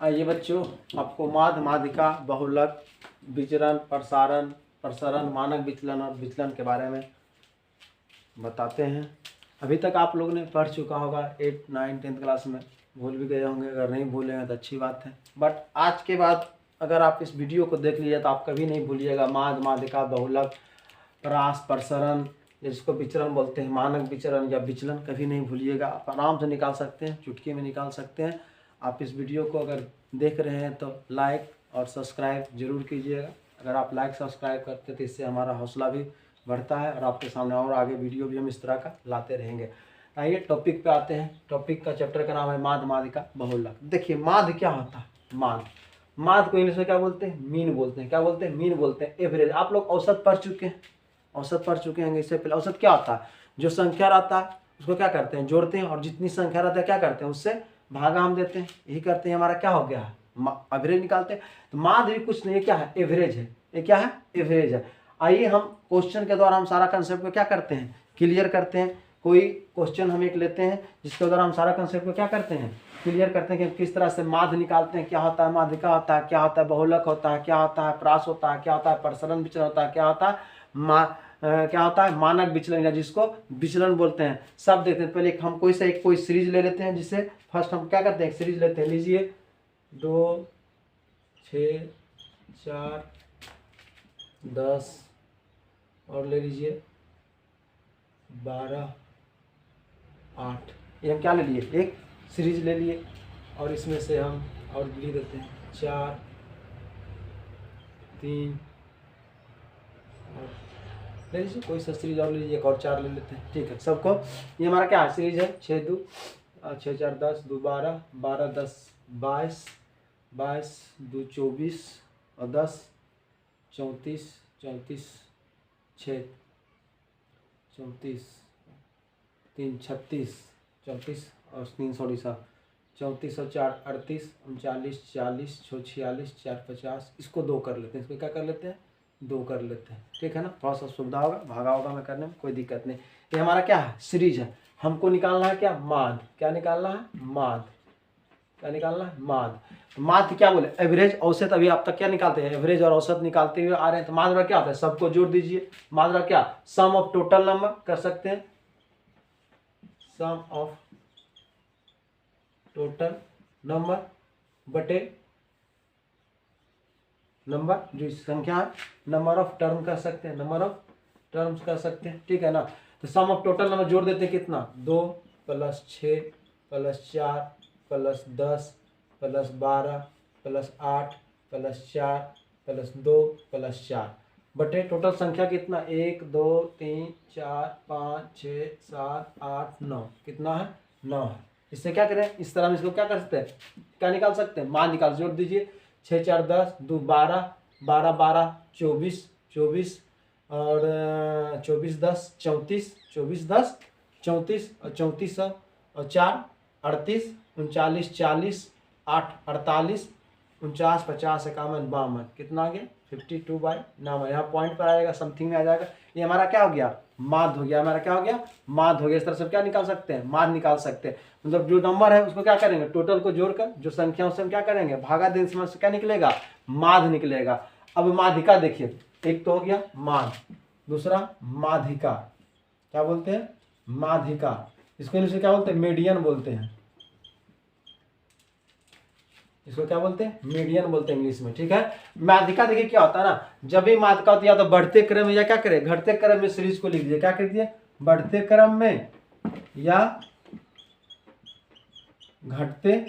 आइए बच्चों, आपको माध्य, माध्यिका, बहुलक, विचरण, प्रसरण, मानक विचलन और विचलन के बारे में बताते हैं। अभी तक आप लोगों ने पढ़ चुका होगा 8, 9, 10th क्लास में, भूल भी गए होंगे। अगर नहीं भूले हैं तो अच्छी बात है, बट आज के बाद अगर आप इस वीडियो को देख लीजिए तो आप कभी नहीं भूलिएगा माध्य, माध्यिका, बहुलक, परास, प्रसरण, जिसको विचरण बोलते हैं, मानक विचरण या विचलन, कभी नहीं भूलिएगा। आप आराम से निकाल सकते हैं, चुटकी में निकाल सकते हैं। आप इस वीडियो को अगर देख रहे हैं तो लाइक और सब्सक्राइब जरूर कीजिएगा। अगर आप लाइक सब्सक्राइब करते हैं तो इससे हमारा हौसला भी बढ़ता है और आपके सामने और आगे वीडियो भी हम इस तरह का लाते रहेंगे। आइए टॉपिक पे आते हैं। टॉपिक का चैप्टर का नाम है माध्य, माध्यिका, बहुलक। देखिए माध्य क्या होता है? माध्य को इंग्लिश में क्या बोलते हैं? मीन बोलते हैं। क्या बोलते हैं? मीन बोलते हैं, एवरेज। आप लोग औसत पढ़ चुके हैं, औसत पढ़ चुके हैं। इससे पहले औसत क्या होता है? जो संख्या रहता है उसको क्या करते हैं? जोड़ते हैं, और जितनी संख्या रहता है क्या करते हैं? उससे भागा हम देते हैं। यही करते हैं, हमारा क्या हो गया है? एवरेज निकालते हैं। तो माध्य भी कुछ नहीं है, क्या है? एवरेज है। ये क्या है? एवरेज है। आइए हम क्वेश्चन के द्वारा हम सारा कंसेप्ट को क्या करते हैं? क्लियर करते हैं। कोई क्वेश्चन हम एक लेते हैं जिसके द्वारा हम सारा कंसेप्ट को क्या करते हैं? क्लियर करते हैं कि किस तरह से माध्य निकालते हैं, क्या होता है माध्यिका होता है, क्या होता है बहुलक होता है, क्या होता है प्रास होता है, क्या होता है प्रसरण विचलन होता है, क्या होता है क्या होता है मानक विचलन, या जिसको विचलन बोलते हैं। सब देखते हैं। पहले हम कोई सीरीज ले लेते हैं, जिससे फर्स्ट हम क्या करते हैं? सीरीज लेते हैं। लीजिए 2, 6, 4, 10 और ले लीजिए 12, 8। ये हम क्या ले लिए? एक सीरीज ले लिए, और इसमें से हम और लिख देते हैं 4, 3 और ले लीजिए कोई सा सीरीज और ले लीजिए, एक और 4 ले लेते हैं। ठीक है, सबको ये हमारा क्या है? सीरीज है 6, 2, 6, 4, 10, 2, 12, 12, 10, 22, 22, 2, 24 और 10, 34, 34, 6, 34, 3, 36, 34 और 3, 34 और 4, 38, 39, 40, 46, 4, 50। इसको 2 कर लेते हैं। इसको क्या कर लेते हैं? 2 कर लेते हैं। ठीक है ना? थोड़ा सा सुविधा होगा, भागा होगा में करने में, कोई दिक्कत नहीं। ये हमारा क्या है? सीरीज है। हमको निकालना है क्या? माध्य। क्या निकालना है? माध्य। क्या निकालना है? माध्य। माध्य क्या बोले? एवरेज, औसत। अभी आप तक क्या निकालते हैं? एवरेज और औसत निकालते हुए आ रहे हैं। तो माध्य क्या होता है? सबको जोड़ दीजिए। माध्य क्या? सम ऑफ टोटल नंबर कर सकते हैं, सम ऑफ टोटल नंबर बटे नंबर जो संख्या है, नंबर ऑफ टर्म कर सकते हैं, नंबर ऑफ टर्म्स कर सकते हैं। ठीक है ना? तो सम ऑफ टोटल नंबर जोड़ देते हैं कितना? 2 + 6 + 4 + 10 + 12 + 8 + 4 + 2 + 4 बटे टोटल संख्या कितना? 1, 2, 3, 4, 5, 6, 7, 8, 9। कितना है? 9 है। इससे क्या करें? इस तरह हम इसको क्या कर सकते हैं? क्या निकाल सकते हैं? मान निकाल, जोड़ दीजिए। 6, 4, 10, 2, 12, 12, 12, 24, 24 और 24, 10, 34, 24, 10, 34 और 34 और 4, 38, 39, 40, 8, 48, 49, 50, 51, 52। कितना आ गया? 52/9। यहाँ पॉइंट पर आ जाएगा, समथिंग में आ जाएगा। ये हमारा क्या हो गया? माध्य हो गया। हमारा क्या हो गया? माध्य हो गया। इस तरह से क्या निकाल सकते हैं? माध्य निकाल सकते हैं। मतलब जो नंबर है उसको क्या करेंगे? टोटल को जोड़कर जो संख्या उससे हम क्या करेंगे? भागा देने से क्या निकलेगा? माध्य निकलेगा। अब माध्यिका देखिए, एक तो हो गया माध्य, दूसरा माध्यिका। क्या बोलते हैं? माध्यिका। इसको इंग्लिश में क्या बोलते हैं? मीडियन बोलते हैं। इसको क्या बोलते हैं? मीडियन बोलते हैं इंग्लिश में। ठीक है? माध्यिका देखिए क्या होता है ना, जब भी माध्यिका होती है या तो बढ़ते क्रम में या क्या करे? घटते क्रम में सीरीज को लिख दिए। क्या कर दिए? बढ़ते क्रम में या बढ़ते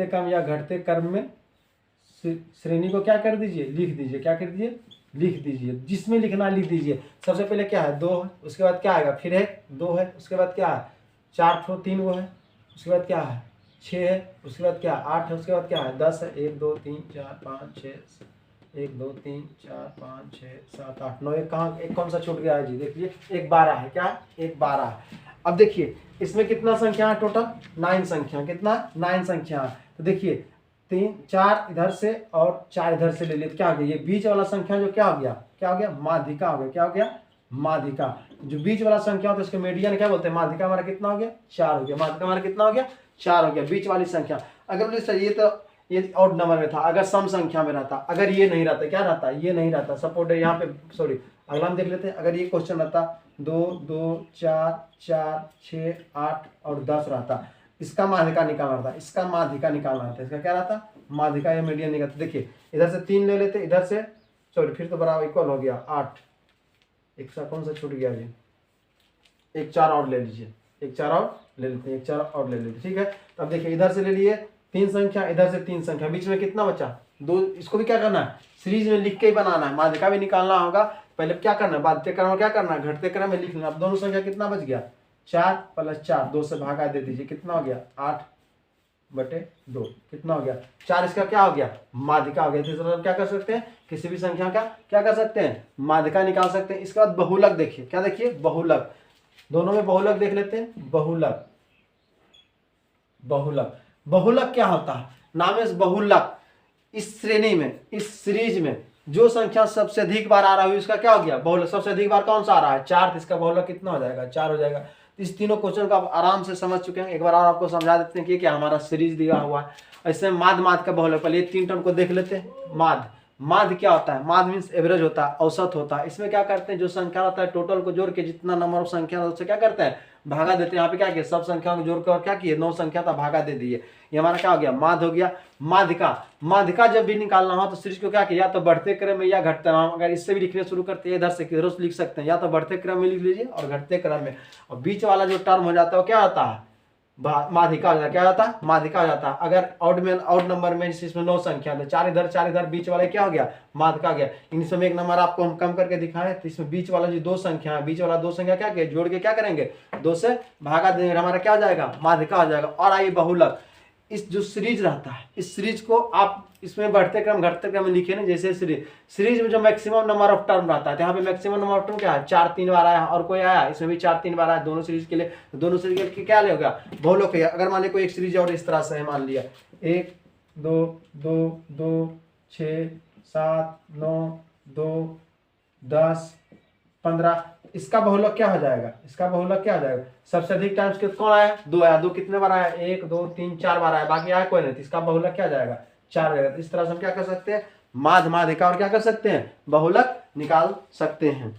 क्रम या घटते क्रम में श्रेणी को क्या कर दीजिए? लिख दीजिए। क्या कर दीजिए? लिख दीजिए। जिसमें लिखना लिख दीजिए। सबसे पहले क्या है? 2 है, उसके बाद क्या आएगा? फिर 1, 2 है, उसके बाद क्या है? 4 ठो 3 वो है, उसके बाद क्या है? 6 है, उसके बाद क्या है? 8 है, उसके बाद क्या है? 10 है। 1, 2, 3, 4, 5, 6, 1, 2, 3, 4, 5, 6, 7, 8, 9। एक कहाँ? एक कौन सा छूट गया है जी? देखिए, एक 12 है। क्या है? एक 12 है। अब देखिए इसमें कितना संख्या है? टोटल 9 संख्या। कितना? 9 संख्या है। तो देखिए 3, 4 इधर से और 4 इधर से ले लिए तो क्या हो गया? ये बीच वाला संख्या जो क्या हो गया? क्या हो गया? माध्यिका हो गया। क्या हो गया? माध्यिका। जो बीच वाला संख्या होता है उसके मीडियन क्या बोलते हैं? माध्यिका हमारा कितना हो गया? 4 हो गया। माध्यिका हमारा कितना हो गया? 4 हो गया बीच वाली संख्या। अगर बोले सर ये ऑड नंबर में था, अगर सम संख्या में रहता, अगर ये नहीं रहता, क्या रहता, ये नहीं रहता, सपोर्ट है यहाँ पे, सॉरी अगला हम देख लेते हैं। अगर ये क्वेश्चन रहता 2 2 4 4 6 8 और 10 रहता, इसका माध्यिका निकालना था, इसका माध्यिका निकालना था, इसका क्या रहता, माध्यिका या मीडियन निकालते। देखिए इधर से 3 ले लेते, इधर से सॉरी फिर तो बराबर इक्वल हो गया 8, एक सा कौन सा छूट गया जी, एक 4 और ले लीजिए, एक 4 और ले लेते हैं, एक 4 और ले लेते, ठीक है। तो अब देखिए इधर से ले लिए 3 संख्या, इधर से 3 संख्या, बीच में कितना बचा 2, इसको भी क्या करना है सीरीज में लिख के ही बनाना है, माध्यिका भी निकालना होगा। पहले क्या करना है, बाध्यते क्रम में क्या करना है, घटते क्रम में लिख लेना। अब दोनों संख्या कितना बच गया 4 + 4, 2 से भागा दे दीजिए, कितना हो गया 8/2, कितना हो गया 4, इसका क्या हो गया माध्यिका हो गया। तो मतलब क्या कर सकते हैं, किसी भी संख्या का क्या कर सकते हैं, माध्यिका निकाल सकते हैं। इसके बाद बहुलक देखिए, क्या देखिए बहुलक, दोनों में बहुलक देख लेते हैं। बहुलक, बहुलक, बहुलक क्या होता है, नाम है बहुलक। इस श्रेणी में, इस सीरीज में जो संख्या सबसे अधिक बार आ रहा है उसका क्या हो गया बहुलक। सबसे अधिक बार कौन सा आ रहा है 4, तो इसका बहुलक कितना हो जाएगा 4 हो जाएगा। इस तीनों क्वेश्चन को आप आराम से समझ चुके हैं, एक बार और आपको समझा देते हैं कि क्या हमारा सीरीज दिया हुआ है। ऐसे माध्य का बहुलक, पहले ये 3 टर्म को देख लेते हैं। माध्य क्या होता है, माध्य मीन्स एवरेज होता है, औसत होता है। इसमें क्या करते हैं, जो संख्या होता है टोटल को जोड़ के जितना नंबर ऑफ संख्या उससे क्या करते हैं भागा देते हैं। यहाँ पे क्या किया, सब संख्याओं को जोड़ के और क्या किए 9 संख्या था भागा दे दिए, ये हमारा क्या हो गया माध्य हो गया। माध्यिका जब भी निकालना हो तो सीरीज को क्या किया, या तो बढ़ते क्रम में या घटते क्रम। अगर इससे भी लिखने शुरू करते हैं, इधर से किधर से लिख सकते हैं, या तो बढ़ते क्रम में लिख लीजिए और घटते क्रम में, और बीच वाला जो टर्म हो जाता है वो क्या होता है माध्यिका हो जाता है। क्या होता है माध्यिका हो जाता है। अगर ऑड नंबर में इसमें 9 संख्या है, 4 इधर बीच वाला क्या हो गया माध्यिका गया। इनमें एक नंबर आपको हम कम करके दिखाए, तो इसमें बीच वाला जो 2 संख्या है, बीच वाला 2 संख्या क्या किया जोड़ के क्या करेंगे 2 से भागा देंगे, हमारा क्या हो जाएगा माध्यिका हो जाएगा। और आइए बहुलक, इस जो सीरीज रहता है, इस सीरीज को आप इसमें बढ़ते क्रम घटते क्रम में लिखे ना, जैसे सीरीज में जो मैक्सिमम नंबर ऑफ टर्म रहता है, तो यहाँ पे मैक्सिमम नंबर ऑफ टर्म क्या है 4 3 बार आया, और कोई आया इसमें भी 4 3 बार आया दोनों सीरीज के लिए। तो दोनों सीरीज के क्या लेगा बहुलक है। अगर मान लिया कोई एक सीरीज और इस तरह से है, मान लिया 1 2 2 2 6 7 9 2 10 15, इसका बहुलक क्या हो जाएगा, इसका बहुलक क्या हो जाएगा, सबसे अधिक टाइम्स कौन आया 2 आया, 2 कितने बार आया 1 2 3 4 बार आया, बाकी आया कोई नहीं, तो इसका बहुलक क्या जाएगा 4 हो जाएगा। तो इस तरह से हम क्या कर सकते हैं माध्यिका और क्या कर सकते हैं बहुलक निकाल सकते हैं।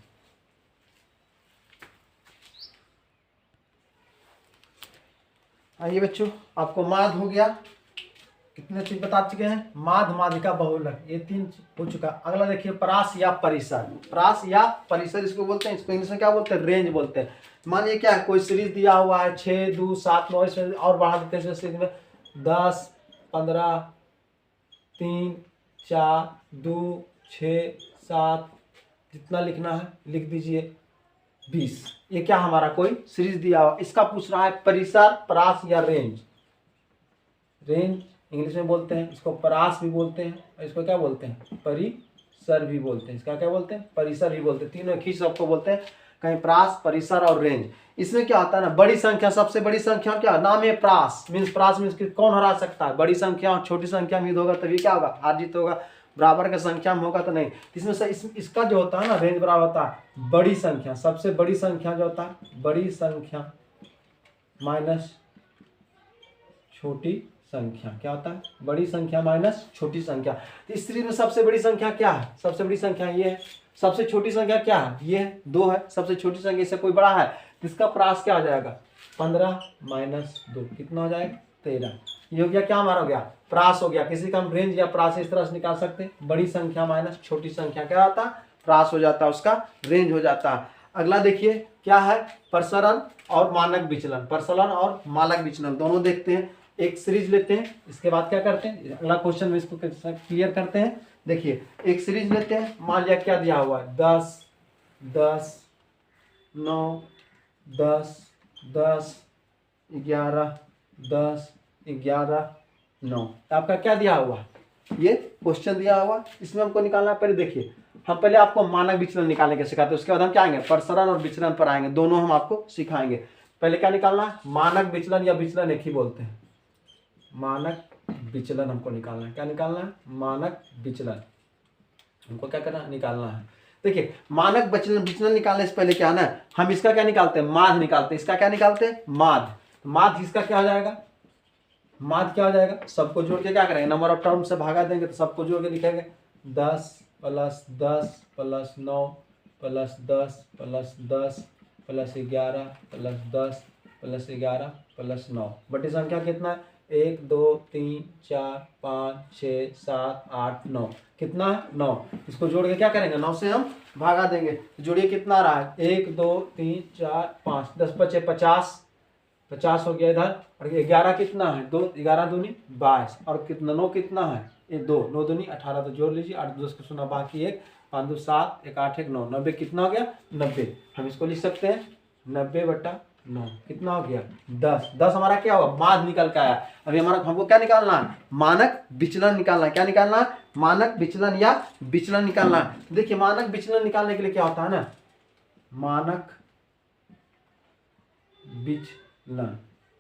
आइए बच्चों, आपको माध्य हो गया, कितने चीज बता चुके हैं, माध्यिका बहुलक, ये 3 हो चुका। अगला देखिए प्रास या परिसर। प्रास या परिसर इसको बोलते हैं, इसको इंग्लिश में क्या बोलते हैं रेंज बोलते हैं। मानिए क्या है, कोई सीरीज दिया हुआ है 6 2 7 9, इसमें और बढ़ा देते हैं सीरीज में 10 15 3 4 2 6 7, जितना लिखना है लिख दीजिए 20। ये क्या हमारा कोई सीरीज दिया हुआ, इसका पूछ रहा है परिसर, प्रास या रेंज। रेंज इंग्लिश में बोलते हैं, इसको प्रास भी बोलते हैं, और इसको क्या बोलते हैं परिसर भी बोलते हैं। इसका क्या बोलते हैं परिसर भी बोलते हैं, तीनों खींच सबको बोलते हैं, कहीं प्रास परिसर और रेंज। इसमें क्या होता है ना, बड़ी संख्या, सबसे बड़ी संख्या क्या नाम है प्रास मीन्स कौन हरा सकता है, बड़ी संख्या और छोटी संख्या में होगा तभी क्या होगा हार जीत होगा, बराबर का संख्या में होगा तो नहीं। इसमें से इसका जो होता है ना रेंज बराबर होता है बड़ी संख्या, सबसे बड़ी संख्या जो होता है बड़ी संख्या माइनस छोटी संख्या, क्या होता है बड़ी संख्या माइनस छोटी संख्या। तो इस सीरीज में सबसे बड़ी संख्या क्या है, सबसे बड़ी संख्या ये है, सबसे छोटी संख्या क्या है ये 2 है, सबसे छोटी संख्या इससे कोई बड़ा है, तो इसका प्रास क्या हो जाएगा 15 - 2 कितना हो जाएगा 13। ये हो गया क्या हमारा हो गया प्रास हो गया। किसी का हम रेंज या प्रास इस तरह से निकाल सकते हैं, बड़ी संख्या माइनस छोटी संख्या क्या होता है प्रास हो जाता है, उसका रेंज हो जाता है। अगला देखिए क्या है प्रसरण और मानक विचलन। प्रसरण और मानक विचलन दोनों देखते हैं, एक सीरीज लेते हैं, इसके बाद क्या करते हैं अगला क्वेश्चन में इसको क्लियर करते हैं। देखिए एक सीरीज लेते हैं, मान लिया क्या दिया हुआ है 10 10 9 10 10 11 10 11 9, आपका क्या दिया हुआ ये क्वेश्चन दिया हुआ, इसमें हमको निकालना है। पहले देखिए हम पहले आपको मानक विचलन निकालने के सिखाते हैं, उसके बाद हम क्या आएंगे प्रसरण और विचलन पर आएंगे, दोनों हम आपको सिखाएंगे। पहले क्या निकालना है मानक विचलन या विचलन एक ही बोलते हैं, मानक विचलन हमको निकालना है। क्या निकालना है मानक विचलन, हमको क्या करना है निकालना है। देखिए मानक विचलन निकालने से पहले क्या ना हम इसका क्या निकालते हैं माध्य निकालते हैं। इसका क्या निकालते हैं माध्य, माध्य इसका क्या हो जाएगा माध्य क्या हो जाएगा, सबको जोड़ के क्या करेंगे, नंबर ऑफ टर्म से भागा देंगे तो सबको जोड़ के लिखेंगे 10 + 10 + 9 + 10 + 10 + 11 + 10 + 11 + 9 बटी संख्या कितना है, 1 2 3 4 5 6 7 8 9, कितना है 9। इसको जोड़ के क्या करेंगे, 9 से हम भागा देंगे तो जोड़िए कितना आ रहा है, 1 2 3 4 5 10 बचे 50, 50 हो गया इधर, और 11 कितना है, 2 11 दूनी 22, और कितना 9 कितना है, ये 2 9 दूनी 18, तो जोड़ लीजिए 8 10 को सुना बाकी 1 5 2 7 1 8 1 9, 90 कितना हो गया 90। हम इसको लिख सकते हैं 90/9 कितना हो गया 10। 10 हमारा क्या होगा, माध्य निकल के आया। अभी हमारा हमको क्या निकालना है, मानक विचलन निकालना है। क्या निकालना है, मानक विचलन या विचलन निकालना है। देखिए मानक विचलन निकालने के लिए क्या होता है ना, मानक विचलन,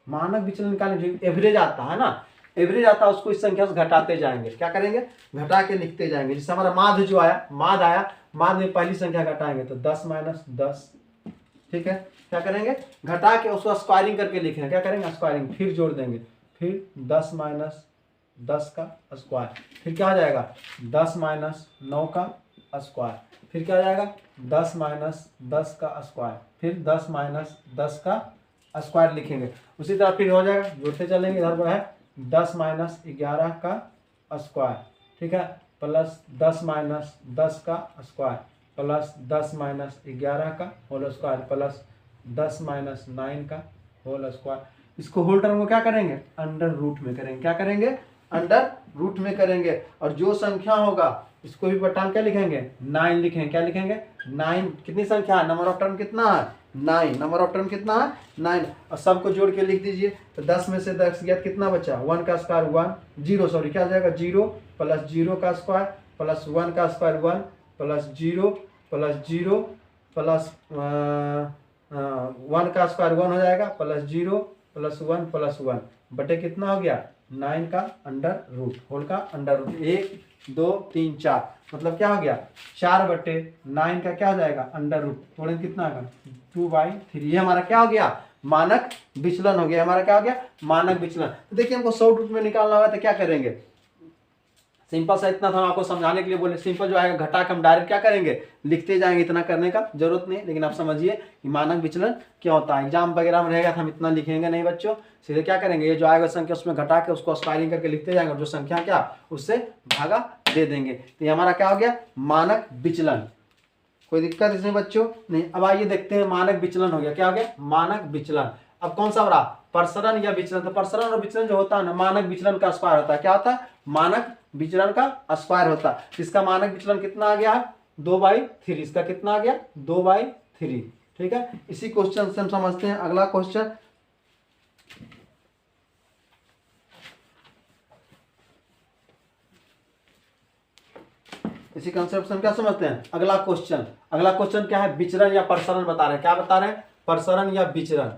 मानक विचलन निकालने के लिए एवरेज आता है ना, एवरेज आता है उसको इस संख्या से घटाते जाएंगे। क्या करेंगे, घटा के लिखते जाएंगे। जैसे हमारा माध्य जो आया, माध्य आया, माध्य में पहली संख्या घटाएंगे तो 10 - 10, ठीक है। क्या करेंगे, घटा के उसको स्क्वायरिंग करके लिखेंगे। क्या करेंगे, स्क्वायरिंग, फिर जोड़ देंगे, फिर 10 - 10 का स्क्वायर, फिर क्या हो जाएगा 10 - 9 का स्क्वायर, फिर क्या हो जाएगा 10 - 10 का स्क्वायर, फिर 10 - 10 का स्क्वायर लिखेंगे। उसी तरह फिर हो जाएगा, जोड़ते चलेंगे। इधर पर है 10 - 11 का स्क्वायर, ठीक है, प्लस 10 - 10 का स्क्वायर, प्लस 10 - 11 का होल स्क्वायर, प्लस 10 - 9 का होल स्क्वायर। इसको होल टर्म को क्या करेंगे, अंडर रूट में करेंगे। क्या करेंगे, अंडर रूट में करेंगे। और जो संख्या होगा इसको भी बटान क्या लिखेंगे, 9 लिखेंगे। क्या लिखेंगे 9, कितनी संख्या है, नंबर ऑफ टर्म कितना है 9, नंबर ऑफ टर्म कितना है 9, और सबको जोड़ के लिख दीजिए। तो 10 में से 10 गया कितना बचा, 1 का स्क्वायर 1 0, सॉरी क्या हो जाएगा 0 + 0 का स्क्वायर प्लस 1 का स्क्वायर 1 + 0 + 0 प्लस 1 का स्क्वायर 1 हो जाएगा, प्लस 0 + 1 + 1 बटे कितना हो गया 9 का अंडर रूट, होल का अंडर रूट, 1 2 3 4, मतलब क्या हो गया 4/9 का क्या हो जाएगा अंडर रूट, थोड़े कितना होगा 2/3। ये हमारा क्या हो गया, मानक विचलन हो गया। हमारा क्या हो गया, मानक विचलन। तो देखिए हमको 100 रूट में निकालना होगा तो क्या करेंगे, सिंपल सा इतना था आपको समझाने के लिए बोले। सिंपल जो आएगा घटा के हम डायरेक्ट क्या करेंगे, लिखते जाएंगे, इतना करने का जरूरत नहीं। लेकिन आप समझिए कि मानक विचलन क्या होता है। एग्जाम वगैरह में रहेगा तो हम इतना लिखेंगे नहीं बच्चों, सीधे क्या करेंगे, ये जो आएगा संख्या उसमें घटा के उसको स्क्वायरिंग करके लिखते जाएंगे, और जो संख्या क्या उससे भागा दे देंगे। तो ये हमारा क्या हो गया, मानक विचलन। कोई दिक्कत इसमें बच्चों नहीं। अब आइए देखते हैं, मानक विचलन हो गया, क्या हो गया मानक विचलन। अब कौन सा हो रहा, प्रसरण या विचलन। तो प्रसरण और विचलन जो होता है ना, मानक विचलन का स्क्वायर होता है। क्या होता है, मानक विचलन का स्क्वायर होता है। इसका मानक विचलन कितना आ गया है 2/3, इसका कितना आ गया 2/3, ठीक है। इसी क्वेश्चन से हम समझते हैं अगला क्वेश्चन। इसी कंसेप्ट से हम क्या समझते हैं, अगला क्वेश्चन। अगला क्वेश्चन क्या है, विचरण या प्रसरण बता रहे हैं। क्या बता रहे हैं, प्रसरण या विचरण।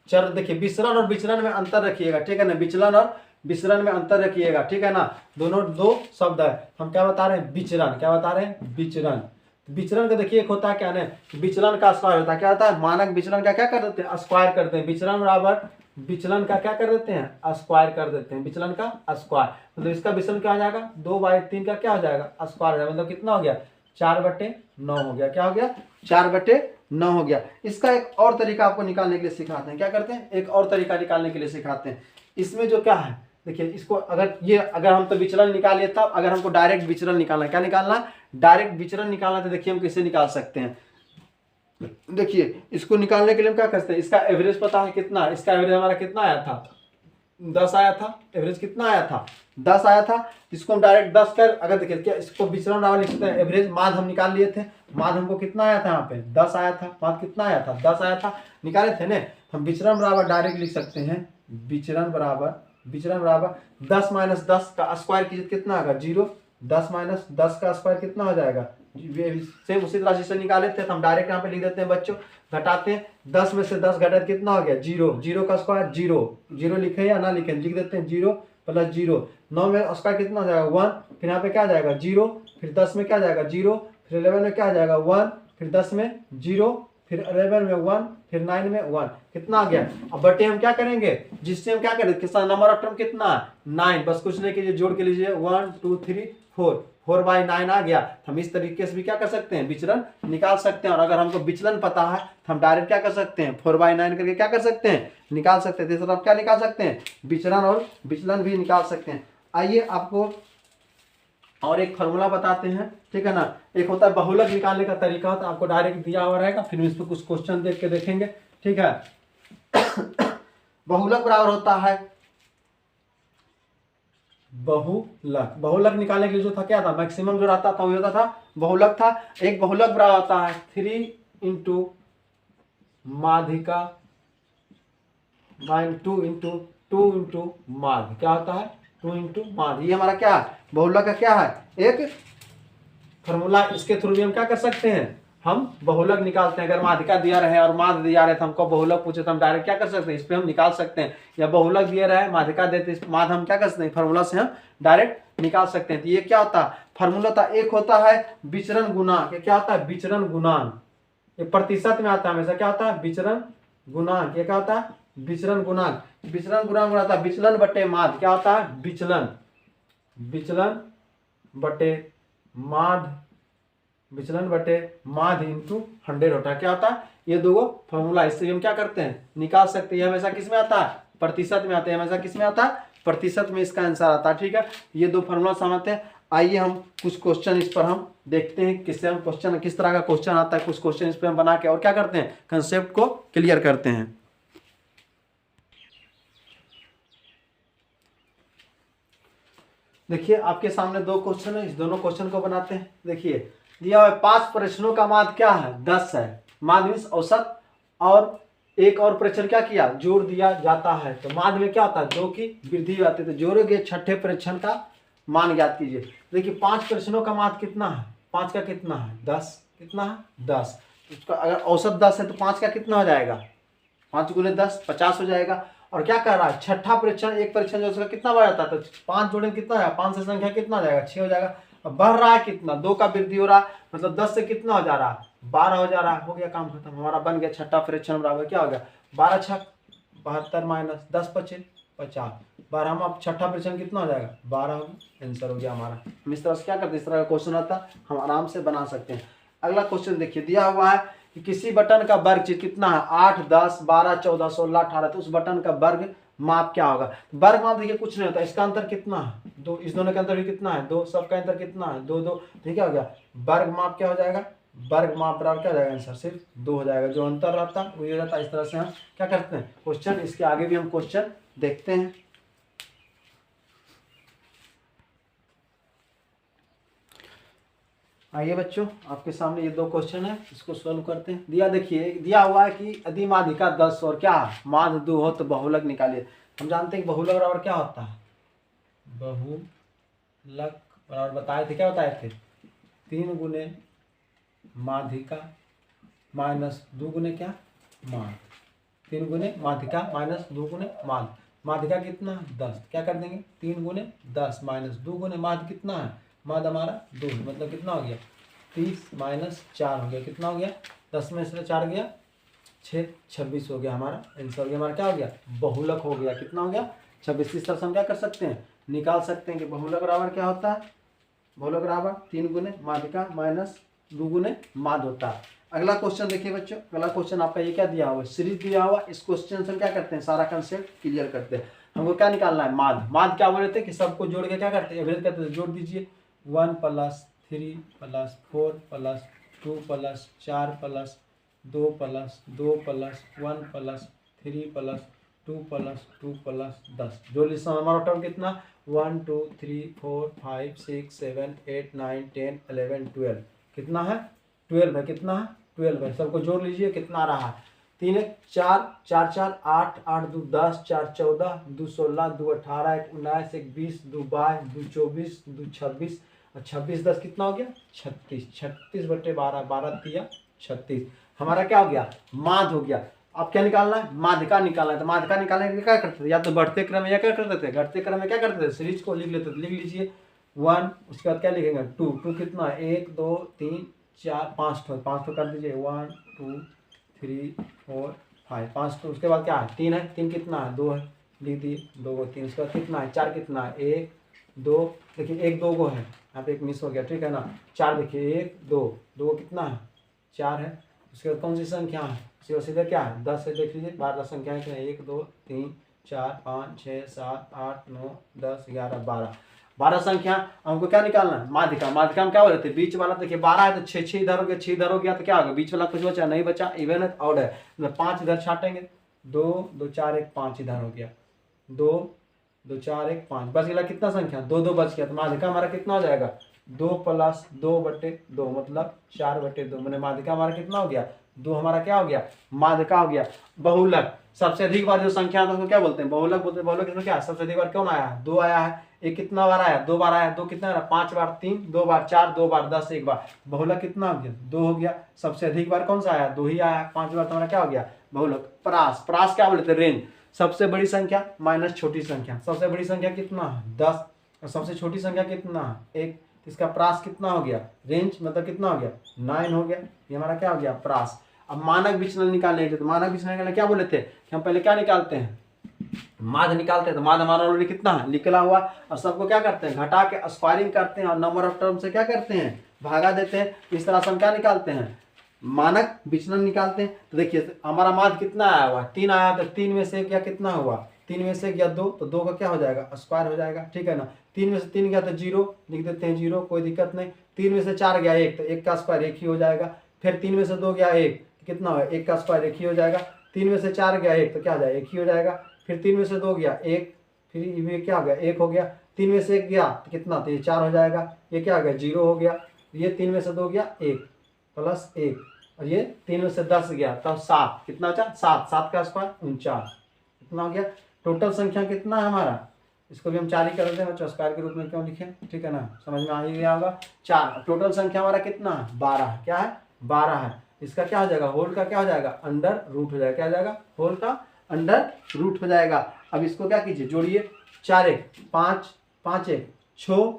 चल देखिए, विचरण और विचरण में अंतर रखिएगा, ठीक है ना, विचलन और विचरण में अंतर रखिएगा, ठीक है ना, दोनों दो शब्द है। हम क्या बता रहे हैं, विचरण। क्या बता रहे हैं, विचरण। विचरण का देखिए एक होता है क्या ना, विचलन का स्क्वायर होता है। क्या होता है, मानक विचलन का क्या कर देते हैं, स्क्वायर करते हैं। विचरण बराबर विचलन का क्या कर देते हैं, स्क्वायर कर देते हैं, विचलन का स्क्वायर। मतलब इसका विचलन क्या हो जाएगा 2/3 का क्या हो जाएगा स्क्वायर हो जाएगा, मतलब कितना हो गया 4/9 हो गया। क्या हो गया 4/9 हो गया। इसका एक और तरीका आपको निकालने के लिए सिखाते हैं। क्या करते हैं, एक और तरीका निकालने के लिए सिखाते हैं। इसमें जो क्या है देखिए, इसको अगर हम तो विचलन निकालिए, तब अगर हमको डायरेक्ट विचलन निकालना है, क्या निकालना है, डायरेक्ट विचलन निकालना। तो देखिए हम कैसे निकाल सकते हैं। देखिए इसको निकालने के लिए हम क्या करते हैं, इसका एवरेज पता है कितना, इसका एवरेज हमारा कितना आया था 10 आया था। एवरेज कितना आया था 10 आया था। इसको हम डायरेक्ट 10 कर, अगर देखिए क्या इसको विचलन बराबर लिख सकते हैं। एवरेज माध्य हम निकाल लिए थे, माध्य हमको कितना आया था, यहाँ पे 10 आया था। माध्य कितना आया था 10 आया था, निकाले थे ना। हम विचरण बराबर डायरेक्ट लिख सकते हैं, विचरण बराबर 10 - 10 का स्क्वायर कीजिए कितना आएगा 0। 10 - 10 का स्क्वायर कितना हो जाएगा, सेम उसी तरह से निकाले थे तो हम डायरेक्ट यहाँ पे लिख देते हैं बच्चों। घटाते हैं, 10 में से 10 घटा कितना हो गया 0। 0 का स्क्वायर 0, 0 लिखे या ना लिखे लिख देते हैं 0 + 0। 9 में स्क्वायर कितना हो जाएगा 1, फिर यहाँ पे क्या आ जाएगा 0, फिर 10 में क्या आ जाएगा 0, फिर 11 में क्या आ जाएगा 1, फिर 10 में 0 फिर 11 में 1, फिर 9 में 1, कितना आ गया। अब बटे हम क्या करेंगे, जिससे हम क्या करें, कितना नंबर ऑफ टर्म कितना है 9, बस कुछ नहीं कीजिए, जोड़ के लीजिए 1 2 3 4, 4/9 आ गया। हम इस तरीके से भी क्या कर सकते हैं, विचलन निकाल सकते हैं। और अगर हमको विचलन पता है तो हम डायरेक्ट क्या कर सकते हैं, 4/9 करके क्या कर सकते हैं, निकाल सकते हैं। तीसरा आप क्या निकाल सकते हैं, विचलन और विचलन भी निकाल सकते हैं। आइए आपको और एक फॉर्मूला बताते हैं, ठीक है ना। एक होता है बहुलक निकालने का तरीका, होता है आपको डायरेक्ट दिया हुआ रहेगा, फिर इस पर कुछ क्वेश्चन देख के देखेंगे, ठीक है। बहुलक बराबर होता है बहुलक। बहुलक निकालने के लिए जो था क्या था, मैक्सिमम जो रहता था वो होता था बहुलक था। एक बहुलक बराबर होता है 3 इंटू माध्यिका माइन 2 इंटू माध्य, क्या होता है 2 इंटू माध्य। ये हमारा क्या है, बहुलक का क्या है एक फॉर्मूला। इसके थ्रू भी हम क्या कर सकते हैं, हम बहुलक निकालते हैं। अगर माध्यिका दिया रहे और माध्य दिया रहे तो हमको बहुलक पूछे तो हम डायरेक्ट क्या कर सकते हैं, इस पे हम निकाल सकते हैं। या बहुलक दिए रहे माध्यिका देते इस माध्य हम क्या कर सकते हैं, फॉर्मूला से हम डायरेक्ट निकाल सकते हैं। तो ये क्या होता है फॉर्मूला था, एक होता है विचरण गुणांक, क्या होता है विचरण गुणांक, ये प्रतिशत में आता है हमेशा, क्या होता है विचरण गुणांक। ये क्या होता है विचरण गुणांक। विचरण गुणांक होता है विचलन बटे माध्य, क्या होता है विचलन, विचलन बटे माध्य, विचलन बटे माध्य इंटू 100 होता है, क्या होता है ये दो फॉर्मूला। इससे हम क्या करते हैं निकाल सकते हैं। हमेशा किस में आता है, प्रतिशत में आता है, हमेशा किस में आता है प्रतिशत में इसका आंसर आता है, ठीक है। ये दो फॉर्मूला समझते हैं। आइए हम कुछ क्वेश्चन इस पर हम देखते हैं, किससे हम क्वेश्चन किस तरह का क्वेश्चन आता है। कुछ क्वेश्चन इस पर हम बना के और क्या करते हैं, कंसेप्ट को क्लियर करते हैं। देखिए आपके सामने दो क्वेश्चन है, इस दोनों क्वेश्चन को बनाते हैं। देखिए दिया हुआ 5 प्रश्नों का माध्य क्या है 10 है, माध्य मीन्स औसत, और एक और परीक्षण क्या किया जोड़ दिया जाता है। तो माध्य में क्या होता है 2 की वृद्धि आती है, तो जोड़ोगे छठे परीक्षण का मान ज्ञात कीजिए। देखिए 5 प्रश्नों का माध्य कितना है, 5 का कितना है 10, कितना है 10। उसका अगर औसत 10 है तो 5 का कितना हो जाएगा, 5 गुने 10 50 हो जाएगा। और क्या कर रहा है छठा परीक्षण, एक परीक्षण जो उसका कितना बढ़ जाता है, तो 5 जोड़े कितना है 5 से संख्या कितना हो जाएगा 6 हो जाएगा। अब बढ़ रहा है कितना 2 का वृद्धि हो रहा है, मतलब 10 से कितना हो जा रहा है 12 हो जा रहा है। हो गया काम खत्म, हमारा बन गया छठा परीक्षण बराबर क्या हो गया 12 छक 72 माइनस 10 25 50, 12 हम अब छठा परीक्षण कितना हो जाएगा 12 होगा, आंसर हो गया हमारा। हम इस तरह से क्या करते हैं, इस तरह का क्वेश्चन आता है हम आराम से बना सकते हैं। अगला क्वेश्चन देखिए दिया हुआ है कि किसी बटन का वर्ग चित्र कितना है 8 10 12 14 16 18, तो उस बटन का वर्ग माप क्या होगा। वर्ग माप देखिए कुछ नहीं होता, इसका अंतर कितना है 2, इस दोनों का अंतर भी कितना है 2, सबका अंतर कितना है 2 2, ठीक है हो गया। वर्ग माप क्या हो जाएगा, वर्ग माप बराबर क्या हो जाएगा आंसर सिर्फ 2 हो जाएगा, जो अंतर रहता है वो ये रहता है। इस तरह से हम क्या करते हैं क्वेश्चन, इसके आगे भी हम क्वेश्चन देखते हैं। आइए बच्चों आपके सामने ये दो क्वेश्चन है, इसको सॉल्व करते हैं। दिया देखिए दिया हुआ है कि यदि माध्यिका 10 और क्या माध्य 2 हो तो बहुलक निकालिए। हम जानते हैं कि बहुलक बराबर क्या होता है, बहुलक बराबर बताए थे, क्या बताए थे 3 गुने माध्यिका माइनस 2 गुने क्या माध्य, 3 गुने माध्यिका माइनस 2 गुने माध्य। माध्यिका कितना 10, क्या कर देंगे 3 गुने 10 माइनस 2 गुने माध्य कितना है माध्य हमारा 2, मतलब कितना हो गया 30 माइनस 4 हो गया, कितना हो गया 10 में से 4 गया 6 26 हो गया हमारा आंसर हो गया। हमारा क्या हो गया बहुलक हो गया, कितना हो गया 26। इस तरह से हम क्या कर सकते हैं निकाल सकते हैं कि बहुलक बराबर क्या होता है, बहुलक बराबर 3 गुने माध्यिका माइनस 2 गुने माध्य होता है। अगला क्वेश्चन देखिए बच्चों, अगला क्वेश्चन आपका ये क्या दिया हुआ है सीरीज दिया हुआ। इस क्वेश्चन से हम क्या करते हैं सारा कंसेप्ट क्लियर करते हैं। हमको क्या निकालना है माध्य। माध्य क्या बोले थे कि सबको जोड़ के क्या करते हैं एवरेज करते हैं, जोड़ दीजिए 1 + 3 + 4 + 2 + 4 + 2 + 2 + 1 + 3 + 2 + 2 + 10, जो लिस्ट हमारा टर्म कितना 1 2 3 4 5 6 7 8 9 10 11 12, कितना है 12 है, कितना है 12 है। सबको जोड़ लीजिए कितना रहा 3 1 4 4 4 8 8 2 10 4 14 2 16 2 18 1 19 1 20 2 22 2 24 2 26 और 26 10 कितना हो गया 36, 36 बटे 12 12 तिया 36, हमारा क्या हो गया माध्य हो गया। अब क्या निकालना है माध्यिका निकालना है। तो माध्यिका निकालने के लिए क्या करते थे, या तो बढ़ते क्रम में या क्या करते थे घटते क्रम में क्या करते थे सीरीज को लिख लेते थे। लिख लीजिए 1, उसके बाद क्या लिखेंगे 2 2 कितना 1 2 3 4 5 ठो कर दीजिए 1 2 3 4 5, 5 तो उसके बाद क्या है 3 है, 3 कितना है 2 है, लिख दिए 2 को 3, उसके बाद कितना है 4 कितना है 1 2, देखिए 1 2 को है यहाँ पे एक मिस हो गया, ठीक है ना। 4 देखिए 1 2 2 कितना है 4 है, उसके बाद कौन सी संख्या है, उसके बाद सीधे क्या है 10 है, देख लीजिए 12 संख्याएं क्या है 1 2 3 4 5 6 7 8 9 10 11 12, 12 संख्या। हमको क्या निकालना है माध्यिका, माध्यिका में क्या बोले थे बीच वाला, देखिए 12 है तो 6 इधर हो गया, 6 इधर हो गया तो क्या होगा बीच वाला कुछ बचा नहीं बचा, इवन है ऑड है, मतलब 5 इधर छाटेंगे 2 2 4 1 5 इधर हो गया 2 2 4 1 5, बच गया कितना संख्या 2 2 बच गया, तो माध्यिका हमारा कितना हो जाएगा 2 + 2/2 मतलब 4/2, मैंने माध्यिका हमारा कितना हो गया 2 हमारा क्या हो गया माध्यिका हो गया। बहुलक सबसे अधिक बार जो संख्या है उसको क्या बोलते हैं बहुलक बोलते हैं। बहुलक इसमें क्या है सबसे अधिक बार कौन आया है 2 आया है, एक कितना बार आया 2 बार आया, 2 कितना है 5 बार 3 2 बार 4 2 बार 10 1 बार, बहुलक कितना हो गया 2 हो गया। सबसे अधिक बार कौन सा आया 2 ही आया, 5 बार तुम्हारा क्या हो गया बहुलक। परास, परास क्या बोलते हैं रेंज, सबसे बड़ी संख्या माइनस छोटी संख्या, सबसे बड़ी संख्या कितना है 10 और सबसे छोटी संख्या कितना है 1, इसका प्रास कितना हो गया रेंज मतलब कितना हो गया 9 हो गया, ये हमारा क्या हो गया प्रास। अब मानक विचलन निकालने के, तो मानक विचलन निकालने क्या बोले थे कि हम पहले क्या निकालते हैं माध्य निकालते हैं, तो माध्य हमारा ऑलरेडी कितना है निकला हुआ, और सबको क्या करते हैं घटा के स्क्वायरिंग करते हैं और नंबर ऑफ टर्म से क्या करते हैं भागा देते हैं, इस तरह से हम क्या निकालते हैं मानक विचलन निकालते हैं। तो देखिए हमारा माध्य कितना आया हुआ 3 आया, तो 3 में से गया कितना हुआ 3 में से गया 2, तो 2 का क्या हो जाएगा स्क्वायर हो जाएगा, ठीक है ना। 3 में से 3 गया तो 0 लिख देते हैं 0, कोई दिक्कत नहीं। 3 में से 4 गया 1, तो 1 का स्क्वायर 1 ही हो जाएगा। फिर 3 में से 2 गया 1, कितना हुआ 1 का स्क्वायर 1 ही हो जाएगा। 3 में से 4 गया 1, तो क्या हो जाएगा 1 ही हो जाएगा। फिर 3 में से 2 गया 1, फिर ये क्या हो गया 1 हो गया। 3 में से 1 गया तो कितना, तो ये 4 हो जाएगा, ये क्या हो गया 0 हो गया। ये 3 में से 2 गया 1 प्लस 1, और ये 3 में से 10 गया तब 7, कितना बचा 7, 7 का स्क्वायर 49, कितना हो गया। टोटल संख्या कितना है हमारा, इसको भी हम 4 ही कर देते हैं बच्चों, स्क्वायर के रूप में क्यों लिखे, ठीक है ना, समझ में आ ही गया होगा। 4 टोटल संख्या हमारा कितना है 12, क्या है 12 है। इसका क्या हो जाएगा होल का क्या हो जाएगा अंडर रूट हो जाएगा, क्या हो जाएगा होल का अंडर रूट हो जाएगा। अब इसको क्या कीजिए जोड़िए 4 1 5 5 1 6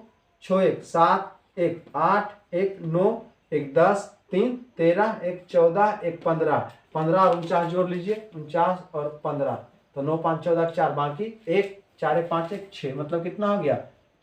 6 1 7 1 8 1 9 1 10 3 13 1 14 1 15 15 और 49 जोड़ लीजिए 49 और 15, तो 9 5 14 4 बाकी 1 4 1 5 1 6, मतलब कितना हो गया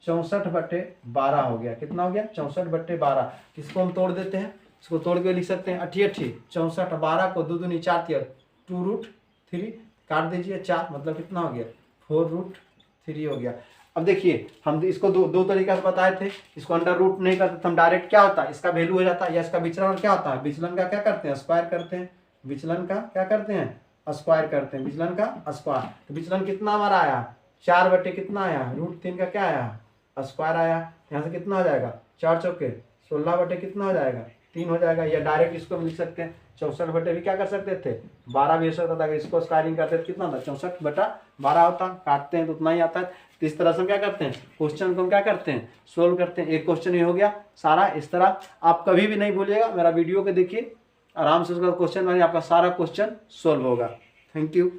64/12 हो गया। कितना हो गया 64/12। इसको हम तोड़ देते हैं, इसको तोड़ के लिख सकते हैं 88 64, 12 को 2 दूनी 4 3 2√3 काट दीजिए 4, मतलब कितना हो गया 4√3 हो गया। अब देखिए हम इसको दो तरीका से बताए थे, इसको अंडर रूट नहीं करते तो हम डायरेक्ट क्या होता है इसका वैल्यू हो जाता है, या इसका विचलन क्या होता है विचलन का क्या करते हैं स्क्वायर करते हैं, विचलन का क्या करते हैं स्क्वायर करते हैं, विचलन का स्क्वायर। तो विचलन कितना हमारा आया 4 कितना आया √3 का क्या आया स्क्वायर आया। यहाँ से कितना हो जाएगा 4 चौके 16 कितना हो जाएगा 3 हो जाएगा, या डायरेक्ट इसको भी लिख सकते हैं 64 भी क्या कर सकते थे 12 भी हो सकता था। अगर इसको स्क्वायरिंग करते तो कितना था 64/12 होता, काटते हैं तो उतना ही आता है। तो इस तरह से हम क्या करते हैं क्वेश्चन को हम क्या करते हैं सोल्व करते हैं। एक क्वेश्चन ये हो गया सारा। इस तरह आप कभी भी नहीं भूलिएगा, मेरा वीडियो को देखिए आराम से, उसका क्वेश्चन आपका सारा क्वेश्चन सोल्व होगा। Thank you.